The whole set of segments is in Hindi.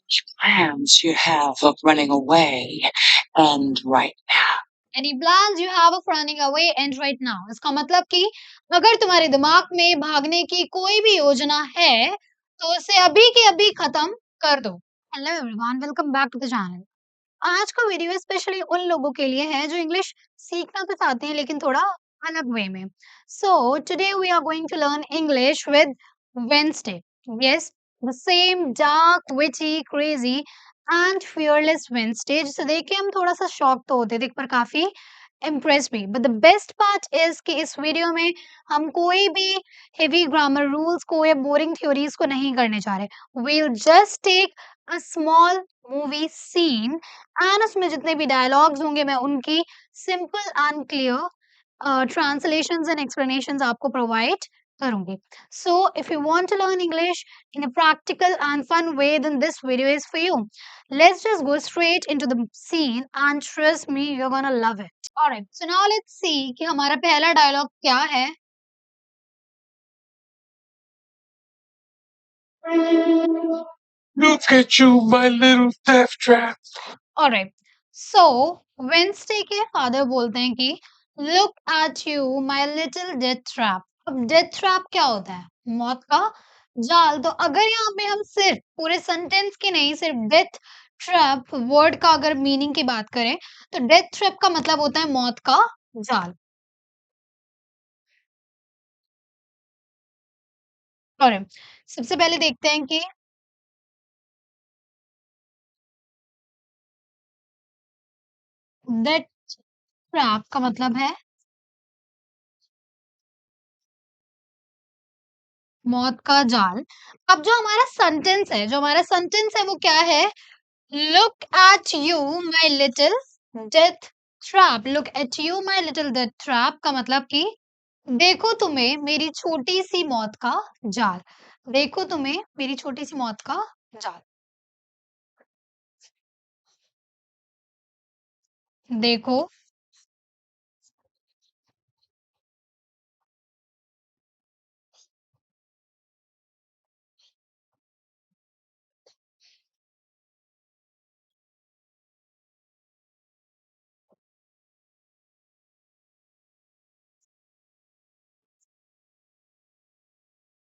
Plans you have of running away and right now. Any plans you have of running away and right now? इसका मतलब कि अगर तुम्हारे दिमाग में भागने की कोई भी योजना है, तो उसे अभी के अभी खत्म कर दो। Hello everyone, welcome back to the channel. आज का वीडियो स्पेशली उन लोगों के लिए है जो इंग्लिश सीखना तो चाहते हैं लेकिन थोड़ा अलग वे में। So today we are going to learn English with Wednesday. Yes, the same dark witchy crazy and fearless Wednesday, जिसे देख के हम थोड़ा सा शॉक तो होते थे पर काफी इम्प्रेस भी। But the best part is कि इस वीडियो में हम कोई भी हेवी ग्रामर रूल्स को या बोरिंग थ्योरीज को नहीं करने जा रहे। We'll just take a small movie scene and उसमें जितने भी डायलॉग्स होंगे मैं उनकी simple and clear translations and explanations आपको प्रोवाइड करूंगी। So if you want to learn English in a practical and fun way, then this video is for you. Let's just go straight into the scene and trust me, you are gonna love it. Alright, so now let's see कि हमारा पहला डायलॉग क्या है। Look at you, my little death trap. Alright, so Wednesday के फादर बोलते हैं कि look at you my little death trap. अब डेथ ट्रैप क्या होता है? मौत का जाल। तो अगर यहाँ पे हम सिर्फ पूरे सेंटेंस की नहीं, सिर्फ डेथ ट्रैप वर्ड का अगर मीनिंग की बात करें, तो डेथ ट्रैप का मतलब होता है मौत का जाल। और सबसे पहले देखते हैं कि डेथ ट्रैप का मतलब है मौत का जाल। अब जो हमारा सेंटेंस है वो क्या है? Look at you my little death trap. Look at you my little death trap का मतलब कि देखो तुम्हें मेरी छोटी सी मौत का जाल। देखो तुम्हें मेरी छोटी सी मौत का जाल। देखो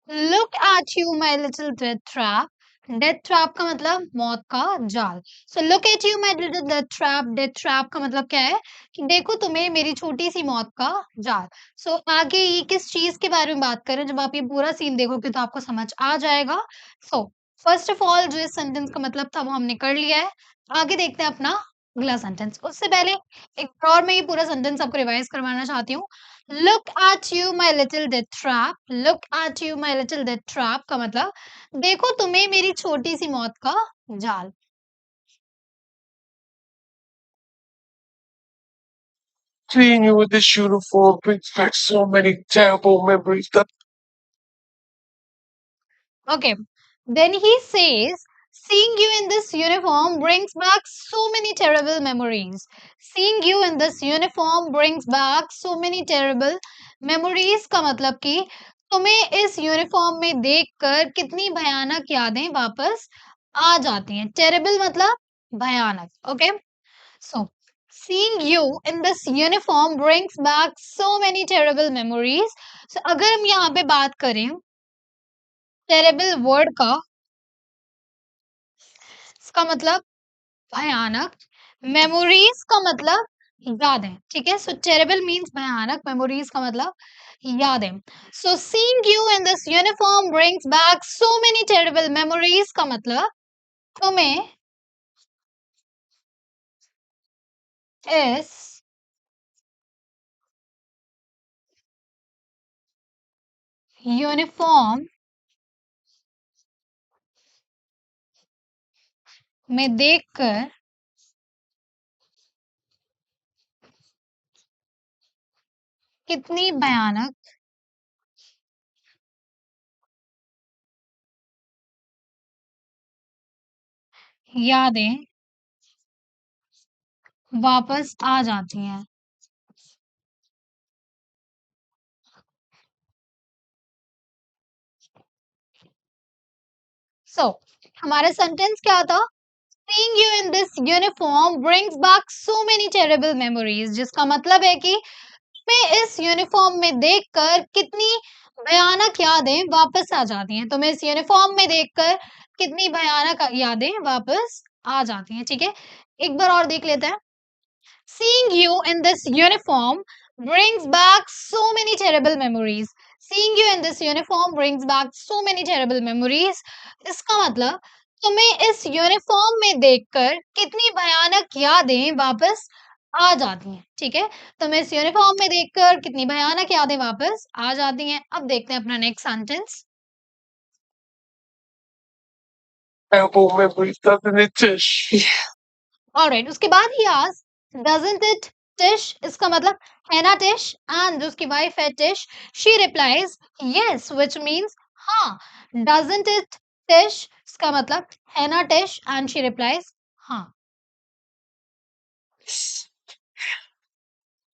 look at you my little death trap. Death trap का मतलब मौत का जाल। So look at you my little death trap. Death trap का मतलब क्या है? कि देखो तुम्हें मेरी छोटी सी मौत का जाल। सो आगे ये किस चीज के बारे में बात करें, जब आप ये पूरा सीन देखोगे तो आपको समझ आ जाएगा। सो फर्स्ट ऑफ ऑल जो इस सेंटेंस का मतलब था वो हमने कर लिया है। आगे देखते हैं अपना अगला सेंटेंस। उससे पहले एक बार और मैं ये पूरा सेंटेंस आपको रिवाइज करवाना चाहती हूँ। Look at you my little death trap. Look at you my little death trap का मतलब देखो तुम्हें मेरी छोटी सी मौत का जाल। Seeing you in this uniform brings back so many terrible memories. Okay. Then he says, seeing you in this uniform brings back so many terrible memories. Seeing you in this uniform brings back so many terrible memories का मतलब कि तुम्हें इस यूनिफॉर्म में देखकर कितनी भयानक यादें वापस आ जाती हैं। टेरेबल मतलब भयानक। Okay, so seeing you in this uniform brings back so many terrible memories. So अगर हम यहाँ पे बात करें टेरेबल वर्ड का, इसका मतलब भयानक। मेमोरीज का मतलब यादें। ठीक है, सो टेरेबल मीन्स भयानक, मेमोरीज का मतलब यादें। सो seeing you in this uniform brings back so many terrible memories का मतलब तुम्हें इस यूनिफॉर्म में देखकर कितनी भयानक यादें वापस आ जाती हैं। सो हमारा सेंटेंस क्या था? Seeing you in this uniform brings back so many terrible memories, जिसका मतलब है कि मैं इस यूनिफॉर्म में देखकर कितनी भयानक यादें वापस आ जाती हैं। तो मैं इस यूनिफॉर्म में देखकर कितनी भयानक यादें वापस आ जाती हैं। ठीक है, एक बार और देख लेते हैं। Seeing you in this uniform brings back so many terrible memories. Seeing you in this uniform brings back so many terrible memories. इसका मतलब तुम्हें इस यूनिफॉर्म में देखकर कितनी भयानक यादें वापस आ जाती हैं। ठीक है, तुम्हें इस यूनिफॉर्म में देखकर कितनी भयानक यादें वापस आ जाती हैं। अब देखते हैं अपना next sentence. Terrible memories, doesn't it, Tish? Alright, उसके बाद he asked doesn't it Tish, इसका मतलब है ना टिश, एंड जो उसकी वाइफ है Tish, she replies yes, which means हाँ। डजंट इट टिश, इसका मतलब है ना टिश, एंड शी रिप्लाइज हाँ।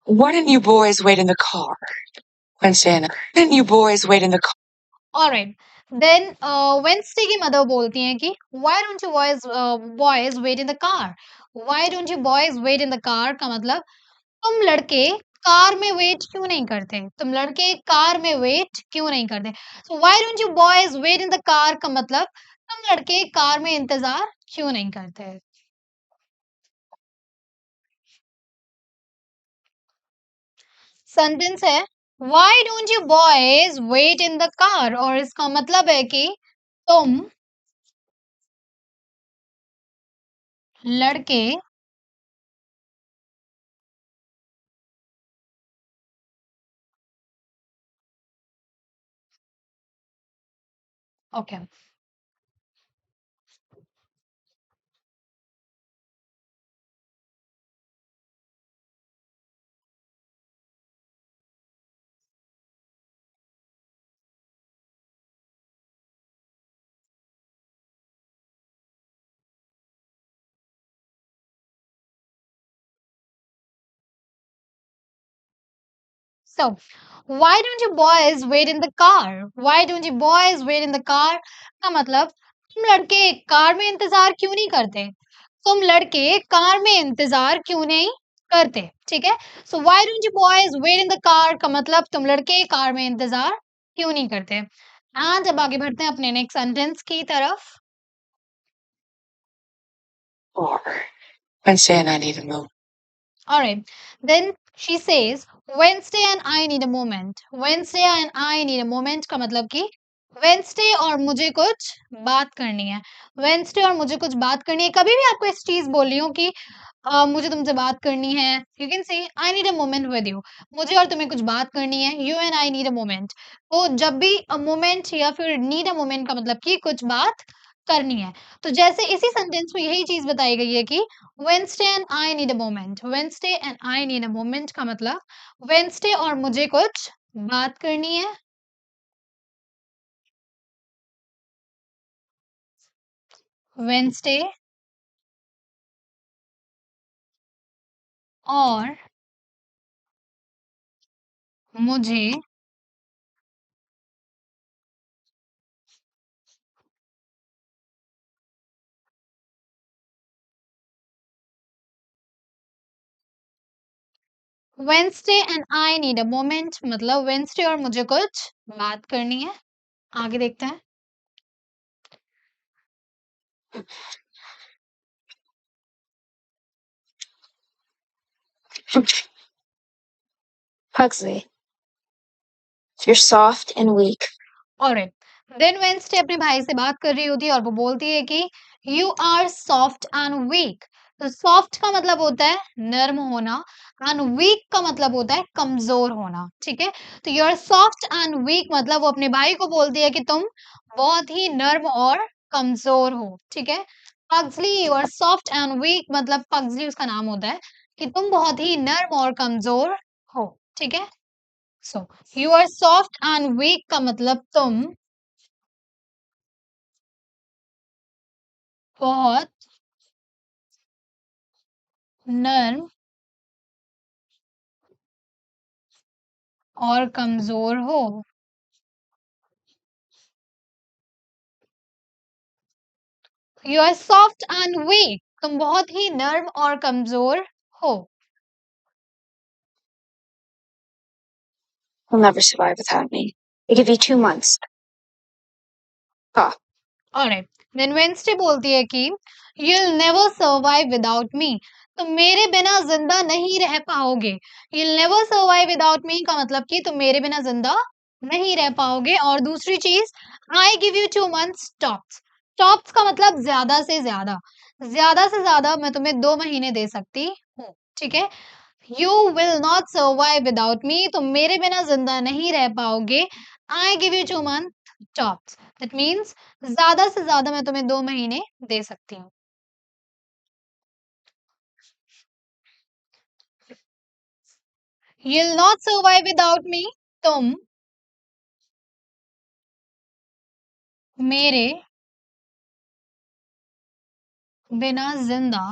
Why didn't you boys wait in the car? Wednesday and didn't you boys wait in the car? Alright. Then Wednesday की मदर बोलती हैं कि why don't you boys wait in the car? Why don't you boys wait in the car का मतलब तुम लड़के कार में वेट क्यों नहीं करते? तुम लड़के कार में वेट क्यों नहीं करते? So why don't you boys wait in the car का मतलब तुम लड़के कार में इंतजार क्यों नहीं करते? सेंटेंस है why don't you boys wait in the car, और इसका मतलब है कि तुम लड़के okay. So, why don't you boys wait in the car? Why don't you boys wait in the car? का मतलब तुम लड़के कार में इंतजार क्यों नहीं करते? तुम लड़के कार में इंतजार क्यों नहीं करते? ठीक है? So why don't you boys wait in the car का मतलब तुम लड़के कार में इंतजार क्यों नहीं करते? And अब आगे बढ़ते हैं अपने नेक्स्ट सेंटेंस की तरफ। Or Wednesday and I need a move. All right. Then she says, Wednesday and I need a moment. Wednesday and I need a moment का मतलब कि Wednesday और मुझे कुछ बात करनी है। Wednesday और मुझे कुछ बात करनी है। कभी भी आपको इस चीज़ बोल रही हूँ कि मुझे तुमसे बात करनी है। You can say I need a moment with you. मुझे और तुम्हें कुछ बात करनी है। You and I need a moment. तो जब भी a moment या फिर need a moment का मतलब कि कुछ बात करनी है। तो जैसे इसी सेंटेंस में यही चीज़ बताई गई है कि Wednesday and I need a moment. Wednesday and I need a moment का मतलब Wednesday और मुझे कुछ बात करनी है। Wednesday और मुझे Wednesday and I need a moment मतलब Wednesday और मुझे कुछ बात करनी है। आगे देखते हैं। Huxley, you're soft and weak. Alright, then Wednesday अपने भाई से बात कर रही होती है और वो बोलती है कि you are soft and weak. तो सॉफ्ट का मतलब होता है नर्म होना, एंड वीक का मतलब होता है कमजोर होना। ठीक है, तो you are soft and weak मतलब वो अपने भाई को बोलती है कि तुम बहुत ही नर्म और कमजोर हो। ठीक है, Pugsley you are soft and weak मतलब पग्सली उसका नाम होता है कि तुम बहुत ही नर्म और कमजोर हो। ठीक है, so you are soft and weak का मतलब तुम बहुत नर्म और कमजोर हो। You are soft and weak, तुम बहुत ही नर्म और कमजोर हो। He'll never survive without me. I give you 2 months. हाँ. ऑलराइट, देन वेंसडे बोलती है कि you'll never survive without me, तुम मेरे बिना जिंदा नहीं रह पाओगे। you'll never survive without me का मतलब कि तुम मेरे बिना जिंदा नहीं रह पाओगे। और दूसरी चीज, I give you 2 months tops। Tops का मतलब ज्यादा से ज्यादा मैं तुम्हें 2 महीने दे सकती हूँ। ठीक है, you will not survive without me, तुम मेरे बिना जिंदा नहीं रह पाओगे। I give you 2 month tops, that means ज्यादा से ज्यादा मैं तुम्हें 2 महीने दे सकती हूँ। You'll not survive without me, तुम मेरे बिना जिंदा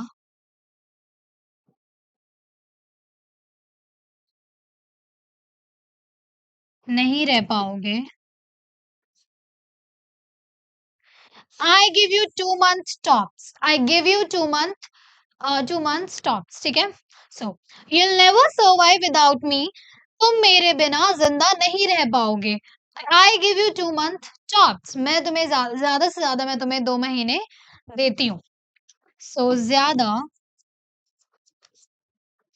नहीं रह पाओगे। I give you 2 months tops, I give you 2 months tops। ठीक है, so you'll never survive without me, तुम मेरे बिना जिंदा नहीं रह पाओगे। I give you 2 month tops, मैं तुम्हें ज्यादा से ज्यादा मैं तुम्हें 2 महीने देती हूँ। so ज्यादा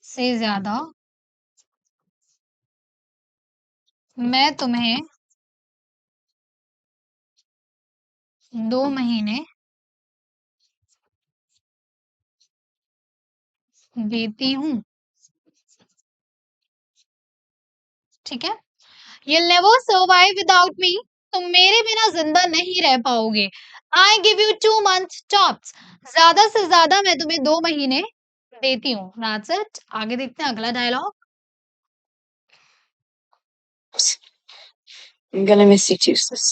से ज्यादा मैं तुम्हें 2 महीने देती हूँ। ठीक है, You'll never survive without me, तुम मेरे बिना जिंदा नहीं रह पाओगे। I give you 2 months tops, ज्यादा से ज्यादा मैं तुम्हें 2 महीने देती हूँ। That's it। आगे देखते हैं अगला dialogue. I'm gonna miss you too, sis.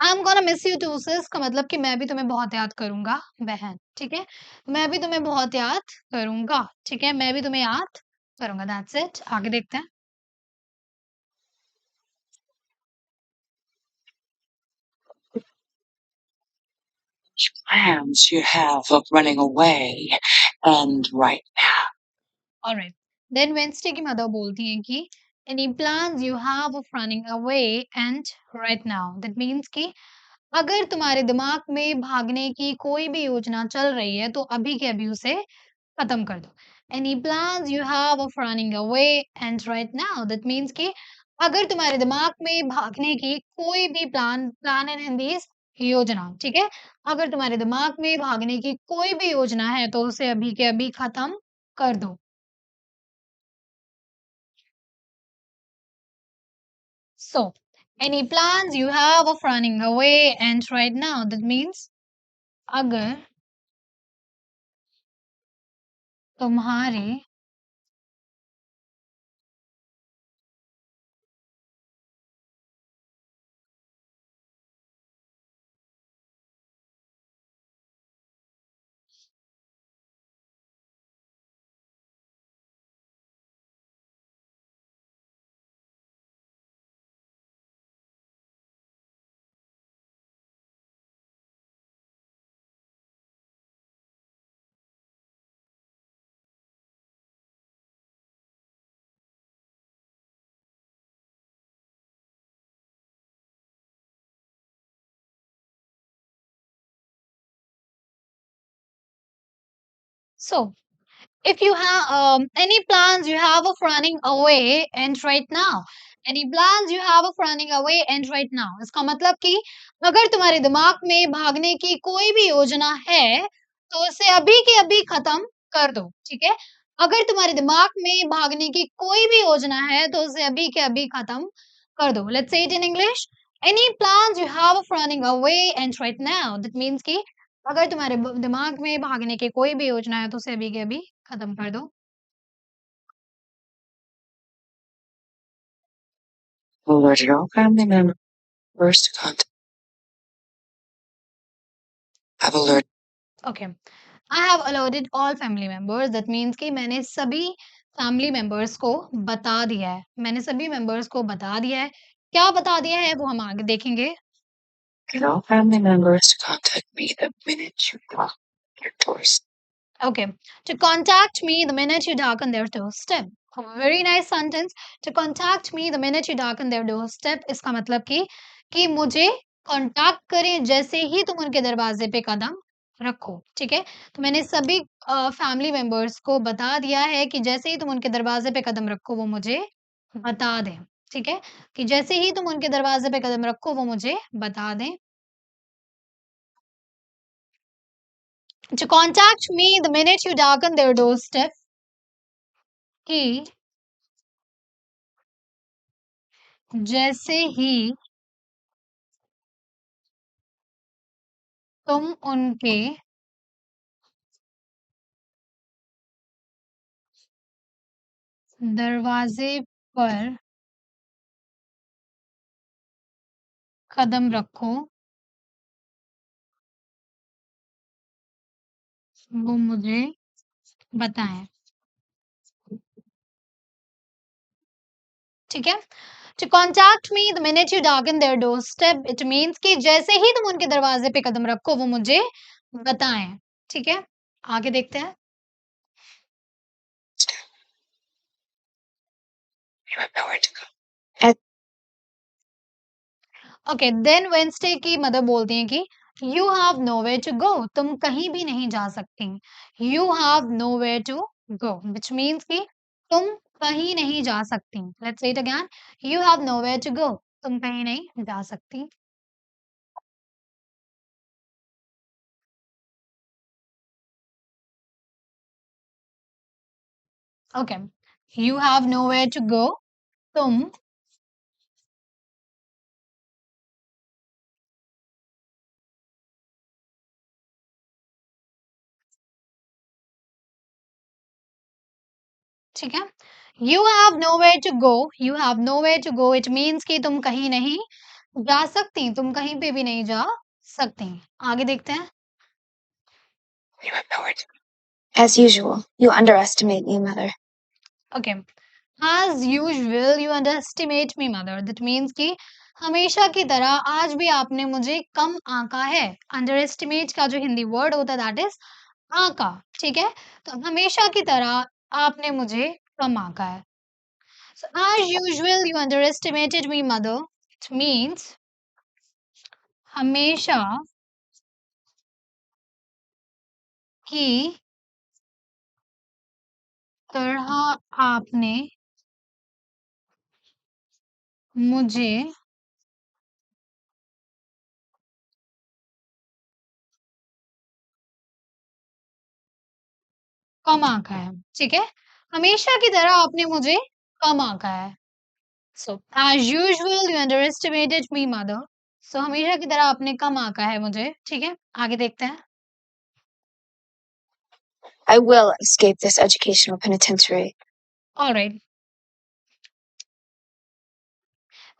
I'm gonna miss you too sis का मतलब कि मैं भी तुम्हें बहुत याद करूंगा बहन। ठीक है, मैं भी तुम्हें बहुत याद करूंगा। ठीक है, मैं भी तुम्हें याद करूंगा। That's it। आगे देखते हैं। Plans you have of running away, and right now. Alright, then Wednesday की मदर बोलती हैं कि any plans you have of running away and right now, that means कि अगर तुम्हारे दिमाग में भागने की कोई भी योजना चल रही है तो अभी के अभी उसे खत्म कर दो। Any plans you have of running away and right now, that means कि अगर तुम्हारे दिमाग में भागने की कोई भी प्लान इन हिंदी योजना, ठीक है, अगर तुम्हारे दिमाग में भागने की कोई भी योजना है तो उसे अभी के अभी खत्म कर दो। So, any plans you have of running away and right now, that means अगर तुम्हारे so if you have any plans you have of running away and right now, any plans you have of running away and right now, इसका मतलब कि अगर तुम्हारे दिमाग में भागने की कोई भी योजना है तो उसे अभी के अभी खत्म कर दो। ठीक है, अगर तुम्हारे दिमाग में भागने की कोई भी योजना है तो उसे अभी के अभी खत्म कर दो। Let's say it in English, any plans you have of running away and right now, that means कि अगर तुम्हारे दिमाग में भागने की कोई भी योजना है तो उसे अभी के अभी खत्म कर दो। Alert all family members to contact. I've alerted. Okay, I have alerted all family members, that means कि मैंने सभी फैमिली मेंबर्स को बता दिया है। मैंने सभी मेंबर्स को बता दिया है। क्या बता दिया है वो हम आगे देखेंगे। Get all family members to contact me the minute you lock your doors. Okay. To contact me the minute you darken their doorstep. A very nice sentence. To contact me the minute you darken their doorstep. इसका मतलब कि मुझे कांटेक्ट करें जैसे ही तुम उनके दरवाजे पे कदम रखो। ठीक है? तो मैंने सभी फैमिली मेंबर्स को बता दिया है कि जैसे ही तुम उनके दरवाजे पे कदम रखो वो मुझे बता दें। ठीक है? कि जैसे ही तुम उनके दरवाजे पे कदम रखो वो मुझे बता दें। To contact me the minute you darken their doorstep. कि जैसे ही तुम उनके दरवाजे पर कदम रखो वो मुझे बताएं। ठीक है? To contact me the minute you darken their doorstep, it means कि जैसे ही तुम उनके दरवाजे पे कदम रखो वो मुझे बताएं। ठीक है? आगे देखते हैं। You have nowhere to go. Okay then Wednesday की मदर बोलती हैं कि you have nowhere to go, तुम कहीं भी नहीं जा सकती। You have nowhere to go which means कि तुम कहीं नहीं जा सकती। Let's say it again. You have nowhere to go, तुम कहीं नहीं जा सकती। Okay you have nowhere to go, तुम ठीक है। You have nowhere to go, you have nowhere to go it means कि तुम कहीं नहीं जा सकती, तुम कहीं पे भी नहीं जा सकती। आगे देखते हैं। You have nowhere to go. As usual, you underestimate me, Mother. Okay. As usual, you underestimate me, mother. That means कि हमेशा की तरह आज भी आपने मुझे कम आंका है। Underestimate का जो हिंदी वर्ड होता है that is आंका। ठीक है? तो हमेशा की तरह आपने मुझे कम आंका है। So as usual, you underestimated me, mother. It means हमेशा की तरह आपने मुझे कम आंका है। ठीक है? हमेशा की तरह आपने मुझे कम आंका है। So, as usual, you underestimated me, mother. So, हमेशा की तरह आपने कम आंका है मुझे। ठीक है? आगे देखते हैं। I will escape this educational penitentiary. All right.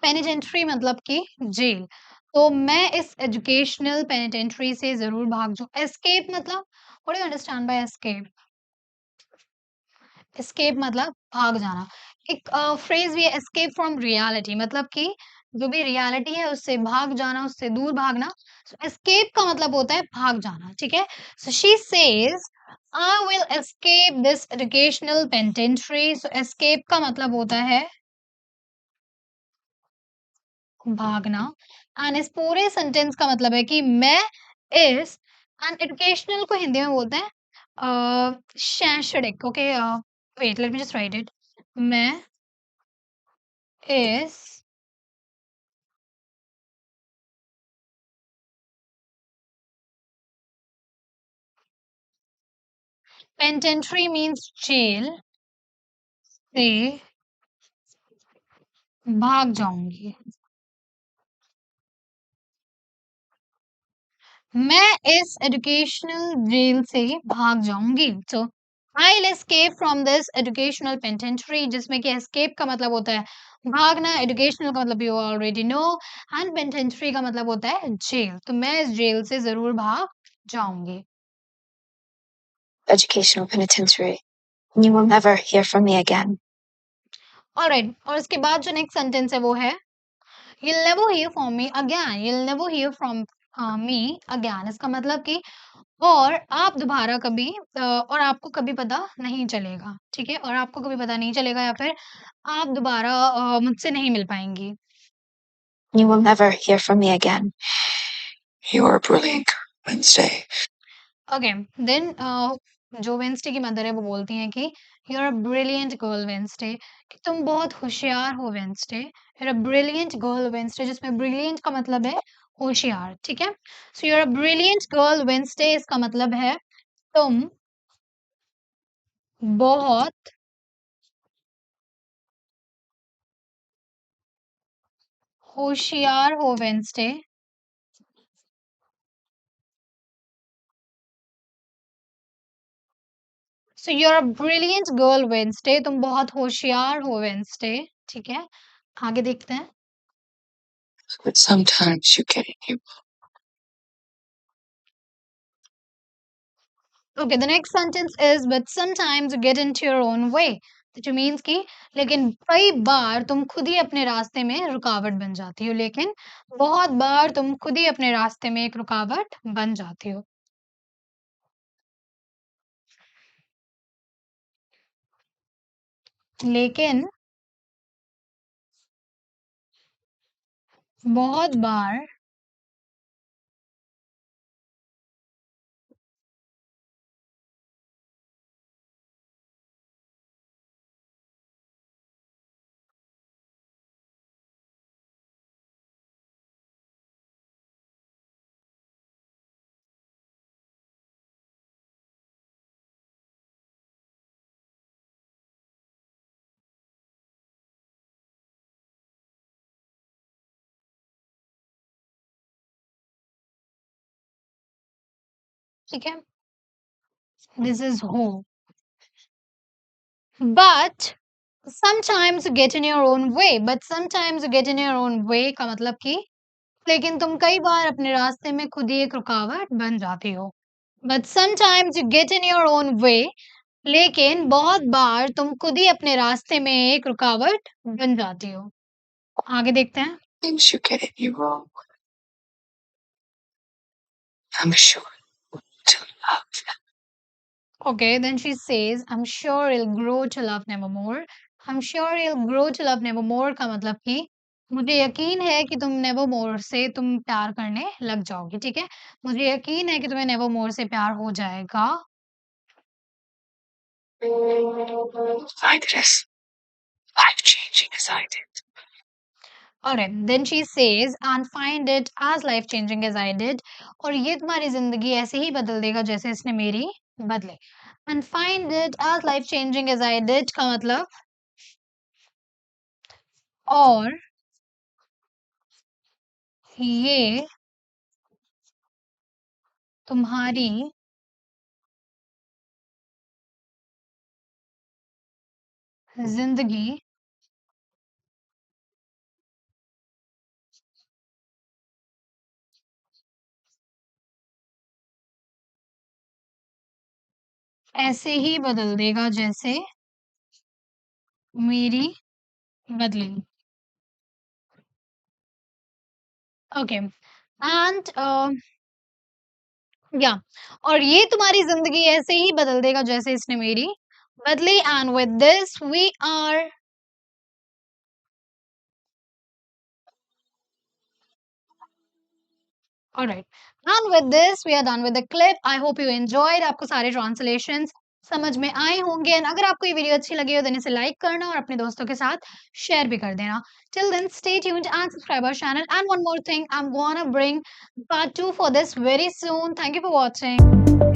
Penitentiary मतलब कि जेल। तो मैं इस एजुकेशनल पेनिटेंट्री से जरूर भाग जाऊं। एस्केप मतलब what do you understand by escape? Escape मतलब भाग जाना। एक फ्रेज भी है एस्केप फ्रॉम रियलिटी मतलब कि जो भी रियलिटी है उससे भाग जाना, उससे दूर भागना। सो एस्केप का मतलब होता है भाग जाना। ठीक है? So she says I will escape this educational penitentiary. So escape का मतलब होता है भागना। एंड इस पूरे सेंटेंस का मतलब है कि मैं इस एंड एजुकेशनल को हिंदी में बोलते हैं शैक्षणिक। Okay wait let me just write it. मैं इस पेंटेंट्री मीन्स जेल से भाग जाऊंगी। मैं इस एजुकेशनल जेल से भाग जाऊंगी। So I will escape from this educational penitentiary जिसमें कि एस्केप का मतलब होता है भागना, एजुकेशनल का मतलब यू ऑलरेडी नो एंड पेंटेंट्री का मतलब होता है जेल। तो मैं इस जेल से जरूर भाग जाऊंगी। Educational penitentiary. You will never hear from me again. Alright और इसके बाद जो नेक्स्ट सेंटेंस है वो है You'll never hear from me again. You'll never hear from me again. इसका मतलब कि और आप दोबारा कभी और आपको कभी पता नहीं चलेगा, ठीक है? और आपको कभी पता नहीं चलेगा या फिर आप दोबारा मुझसे नहीं मिल पाएँगी। You will never hear from me again. You're a brilliant Wednesday. Okay, then जो वेडनेसडे की मदर है वो बोलती हैं कि you are a brilliant girl Wednesday, कि तुम बहुत होशियार हो Wednesday. You are a brilliant girl Wednesday, जिसमें ब्रिलियंट का मतलब है होशियार, ठीक है? So you are a brilliant girl Wednesday इसका मतलब है तुम बहुत होशियार हो Wednesday. So you are a brilliant girl Wednesday, तुम बहुत होशियार हो वेडनेसडे, ठीक है? आगे देखते हैं। But sometimes you get in your Okay, the next sentence is but sometimes you get into your own way, which means कि लेकिन कई बार तुम खुद ही अपने रास्ते में रुकावट बन जाती हो, लेकिन बहुत बार तुम खुद ही अपने रास्ते में एक रुकावट बन जाती हो। लेकिन बहुत बार ठीक है, this is hope, but sometimes you get in your own way, but sometimes you get in your own way का मतलब कि लेकिन तुम कई बार अपने रास्ते में खुद ही एक रुकावट बन जाती हो। But sometimes you get in your own way, लेकिन बहुत बार तुम खुद ही अपने रास्ते में एक रुकावट बन जाती हो। आगे देखते हैं। things you get in your own way. I'm sure to love. Okay, then she says, I'm sure you'll grow to love nevermore. I'm sure you'll grow to love nevermore का मतलब कि मुझे यकीन है कि तुम नेवरमोर से तुम प्यार करने लग जाओगी, ठीक है? मुझे यकीन है कि तुम्हें नेवरमोर से प्यार हो जाएगा। Find it as life-changing as I did. Alright, then she says and find it as life changing as I did, और ये तुम्हारी जिंदगी ऐसे ही बदल देगा जैसे इसने मेरी बदले। And find it as life changing as I did का मतलब और ये तुम्हारी जिंदगी ऐसे ही बदल देगा जैसे मेरी बदली। ओके, एंड या और ये तुम्हारी जिंदगी ऐसे ही बदल देगा जैसे इसने मेरी बदली। And with this we are alright, and with this we are done with the clip. I hope you enjoyed. आपको सारे ट्रांसलेशंस समझ में आए होंगे, एंड अगर आपको ये वीडियो अच्छी लगी हो तो इसे लाइक करना और अपने दोस्तों के साथ शेयर भी कर देना। Till then stay tuned and subscribe our channel, and one more thing, I am gonna bring part 2 for this very soon. Thank you for watching.